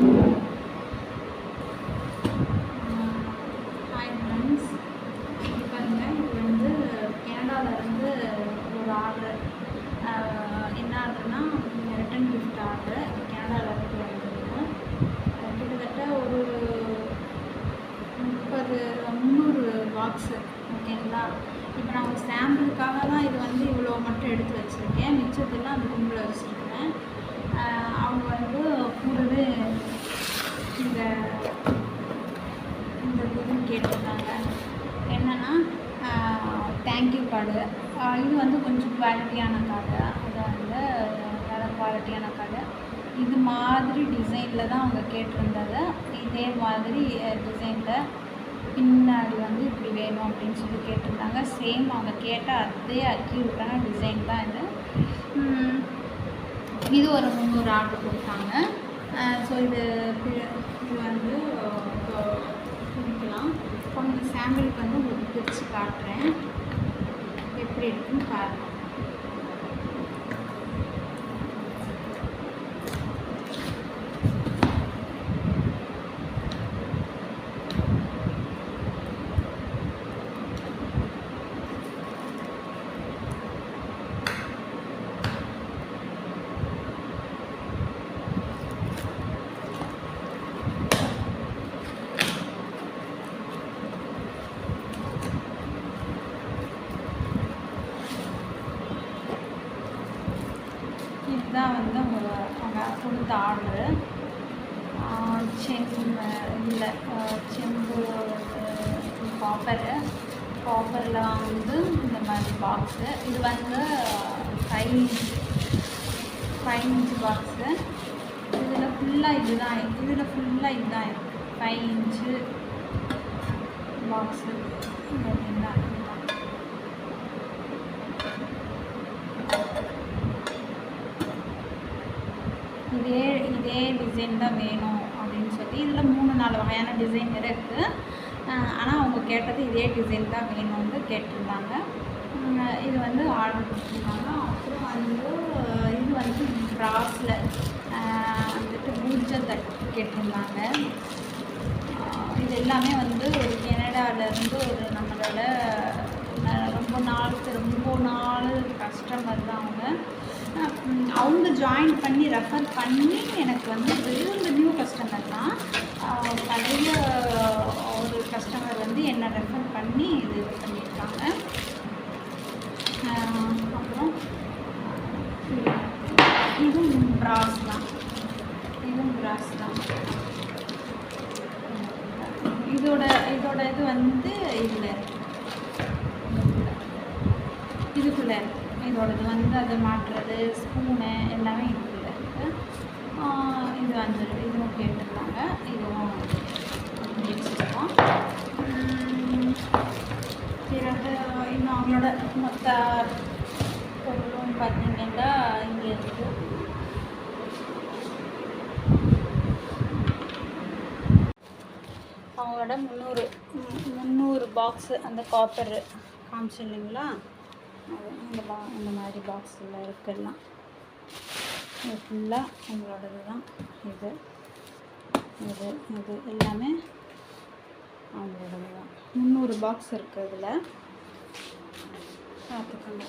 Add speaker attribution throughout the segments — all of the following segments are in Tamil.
Speaker 1: ஹாய் ஃப்ரெண்ட்ஸ், இது பாருங்கள், இது வந்து கனடாவிலேருந்து ஒரு ஆர்டர். என்ன ஆர்டர்னா ரிட்டன் கிஃப்ட் ஆர்டர் கனடாவிலேருந்து வந்துருக்கோம். கிட்டத்தட்ட ஒரு 300 பாக்ஸு. ஓகேங்களா? இப்போ நான் ஒரு சாம்பிளுக்காக தான் இது வந்து இவ்வளோ மட்டும் எடுத்து வச்சுருக்கேன். மிச்சத்தெல்லாம் அந்த கும்பில் வச்சுருக்கேன். அவங்க வந்து கூடவே இந்த இதுன்னு கேட்டிருந்தாங்க. என்னென்னா தேங்க்யூ கார்டு. இது வந்து கொஞ்சம் குவாலிட்டியான கார்டு. அது வந்து நல்ல குவாலிட்டியான கார்டு. இது மாதிரி டிசைனில் தான் அவங்க கேட்டிருந்தது. இதே மாதிரி டிசைனில் பின்னாடி வந்து இப்படி வேணும் அப்படின்னு சொல்லி கேட்டிருந்தாங்க. சேம் அவங்க கேட்ட அதே அக்யூரேட்டான டிசைன் தான் இது. இது ஒரு 300 ஆர்டர் கொடுத்தாங்க. ஸோ இது வந்து பிடிக்கலாம். கொஞ்சம் சாம்பிளுக்கு வந்து உங்களுக்கு பிரித்து காட்டுறேன், எப்படி இருக்குன்னு பாருங்கள். இதுதான் வந்து அவங்க கொடுத்த ஆர்டரு. செம்பு காப்பரில் வந்து இந்த மாதிரி பாக்ஸு. இது வந்து 5 இன்ச் பாக்ஸு. இதில் ஃபுல்லாக இதுதான் இருக்குது. 5 இன்ச்சு பாக்ஸு. அப்படின்னா இதே டிசைன் தான் வேணும் அப்படின்னு சொல்லி இதில் 3-4 வகையான டிசைன் இருக்குது. ஆனால் அவங்க கேட்டது இதே டிசைன் தான் வேணும்னு கேட்டிருந்தாங்க. இது வந்து ஆர்டர் கொடுத்துருந்தாங்க. அப்புறம் வந்து இது வந்து ப்ராஸில் வந்துட்டு பூஜை தட்டு கேட்டிருந்தாங்க. இது எல்லாமே வந்து ஒரு கனடாவிலேருந்து ஒரு நம்மளோட ரொம்ப நாள் கஸ்டமர் தான் அவங்க ஜாயின் பண்ணி ரெஃபர் பண்ணி எனக்கு வந்து இந்த நியூ கஸ்டமர் தான். பழைய ஒரு கஸ்டமர் வந்து என்னை ரெஃபர் பண்ணி இது பண்ணியிருக்காங்க. அப்புறம் இதுவும் ப்ராஸ் தான். இதோட இது வந்து இதுக்குள்ளே இதோடது வந்து அதை மாட்டுறது, ஸ்பூனு எல்லாமே இதுக்குள்ளே இருக்குது. இது வந்து இதுவும் கேட்டிருந்தாங்க. இதுவும் வச்சுருக்கோம். பிறகு இன்னும் அவங்களோட மொத்த பொருளும் பார்த்தீங்கன்னா இங்கே இருக்குது. அவங்களோட 300 பாக்ஸு அந்த காப்பர் காமிச்சு இல்லைங்களா, இந்த மாதிரி பாக்ஸில் இருக்கலாம். இது ஃபுல்லாக அவங்களோடது தான். இது எல்லாமே அவங்களோடது தான். 300 பாக்ஸ் இருக்குது. இதில் பார்த்துக்கோங்க.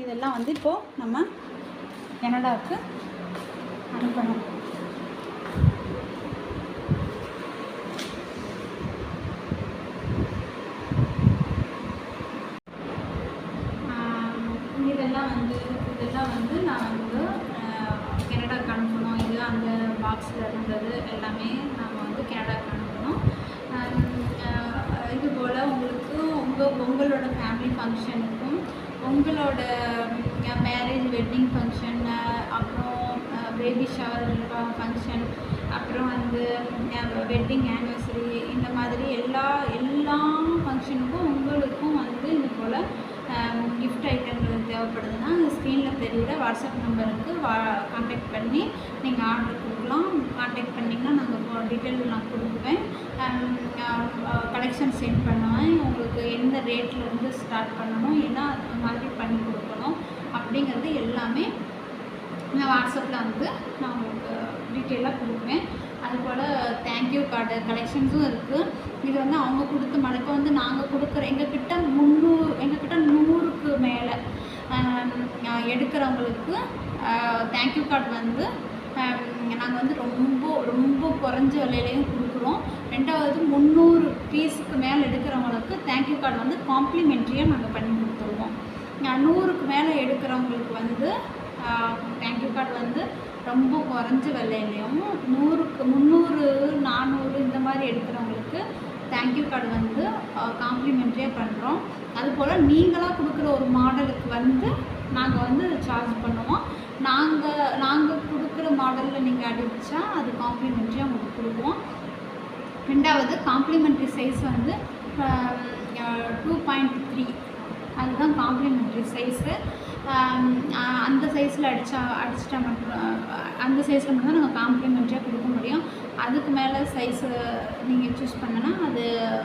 Speaker 1: இதெல்லாம் வந்து இப்போது நம்ம கனடாவுக்கு அனுப்பணும். இதெல்லாம் வந்து நான் வந்து கனடாவுக்கு அனுப்பணும். இது அந்த பாக்ஸில் இருந்தது எல்லாமே நாம் வந்து கனடாவுக்கு அனுப்பணும். இதுபோல் உங்களுக்கு உங்களோட ஃபேமிலி ஃபங்க்ஷனுக்கும், உங்களோட மேரேஜ் வெட்டிங் ஃபங்க்ஷன், அப்புறம் பேபி ஷவர் ஃபங்க்ஷன், அப்புறம் வந்து வெட்டிங் ஆனிவர்சரி, இந்த மாதிரி எல்லா ஃபங்க்ஷனுக்கும் உங்களுக்கும் வந்து இது போல் கிஃப்ட் ஐட்டங்கள் தேவைப்படுதுன்னா ஸ்க்ரீனில் தெரியுற வாட்ஸ்அப் நம்பருக்கு கான்டாக்ட் பண்ணி நீங்கள் ஆர்டர் கொடுக்கலாம். கான்டாக்ட் பண்ணிங்கன்னா நாங்கள் டீட்டெயில் நான் கொடுப்பேன். கலெக்ஷன் சென்ட் பண்ணுவேன். உங்களுக்கு எந்த ரேட்லேருந்து ஸ்டார்ட் பண்ணணும், ஏன்னா அது மாதிரி பண்ணி கொடுக்கணும் அப்படிங்கிறது எல்லாமே நான் வாட்ஸ்அப்பில் வந்து நான் உங்களுக்கு டீட்டெயிலாக கொடுப்பேன். அதுபோல் தேங்க்யூ கார்டு கலெக்ஷன்ஸும் இருக்குது. இது வந்து அவங்க கொடுத்த மாடல். இப்போ வந்து நாங்கள் கொடுக்குற எங்ககிட்ட 100க்கு மேலே எடுக்கிறவங்களுக்கு தேங்க்யூ கார்டு வந்து நாங்கள் வந்து ரொம்ப ரொம்ப குறைஞ்ச விலையிலையும் கொடுக்குறோம். 2வது 300 பீஸுக்கு மேலே எடுக்கிறவங்களுக்கு தேங்க்யூ கார்டு வந்து காம்ப்ளிமெண்ட்ரியாக நாங்கள் பண்ணி கொடுத்துருவோம். 100க்கு மேலே எடுக்கிறவங்களுக்கு வந்து தேங்க்யூ கார்டு வந்து ரொம்ப குறைஞ்ச விலையிலையும், 100க்கு 300 400 இந்த மாதிரி எடுக்கிறவங்களுக்கு தேங்க்யூ கார்டு வந்து காம்ப்ளிமெண்ட்ரியாக பண்ணுறோம். அதுபோல் நீங்களாக கொடுக்குற ஒரு மாடலுக்கு வந்து நாங்கள் வந்து சார்ஜ் பண்ணுவோம். நாங்கள் கொடுக்குற மாடலில் நீங்கள் அடித்தா அது காம்ப்ளிமெண்ட்ரியாக உங்களுக்கு கொடுப்போம். 2வது காம்ப்ளிமெண்ட்ரி சைஸ் வந்து 2.3 அதுதான் காம்ப்ளிமெண்ட்ரி சைஸு. அந்த சைஸில் அடிச்சிட்டா மட்டும் அந்த சைஸில் மட்டும் தான் நாங்கள் காம்ப்ளிமெண்ட்ரியாக கொடுக்க முடியும். அதுக்கு மேலே சைஸு நீங்கள் சூஸ் பண்ணனா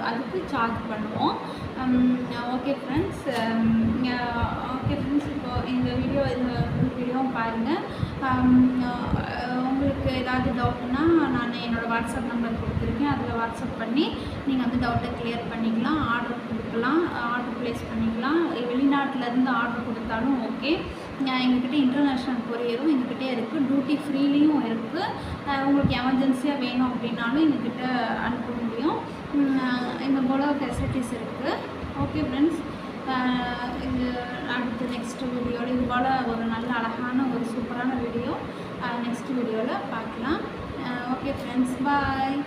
Speaker 1: அதுக்கு சார்ஜ் பண்ணுவோம். ஓகே ஃப்ரெண்ட்ஸ், இப்போது இந்த வீடியோவும் பாருங்கள். உங்களுக்கு ஏதாவது டவுட்னா நான் என்னோடய வாட்ஸ்அப் நம்பர் கொடுத்துருக்கேன். அதில் வாட்ஸ்அப் பண்ணி நீங்கள் வந்து டவுட்டை கிளியர் பண்ணிக்கலாம், ஆர்டர் கொடுக்கலாம், ஆர்டர் ப்ளேஸ் பண்ணிக்கலாம். வெளிநாட்டிலேருந்து ஆர்டர் கொடுத்தாலும் ஓகே. எங்ககிட்ட இன்டர்நேஷ்னல் கொரியரும் எங்ககிட்ட இருக்குது, டியூட்டி ஃப்ரீலேயும் இருக்குது. உங்களுக்கு எமர்ஜென்சியாக வேணும் அப்படின்னாலும் எங்ககிட்ட அனுப்ப முடியும். இந்த போல் ஃபெசிலிட்டிஸ் இருக்குது. ஓகே ஃப்ரெண்ட்ஸ், இது அடுத்து நெக்ஸ்ட் வீடியோவில் இது போல் ஒரு நல்ல அழகான ஒரு சூப்பரான வீடியோ நெக்ஸ்ட் வீடியோவில் பார்க்கலாம். ஓகே ஃப்ரெண்ட்ஸ், பாய்.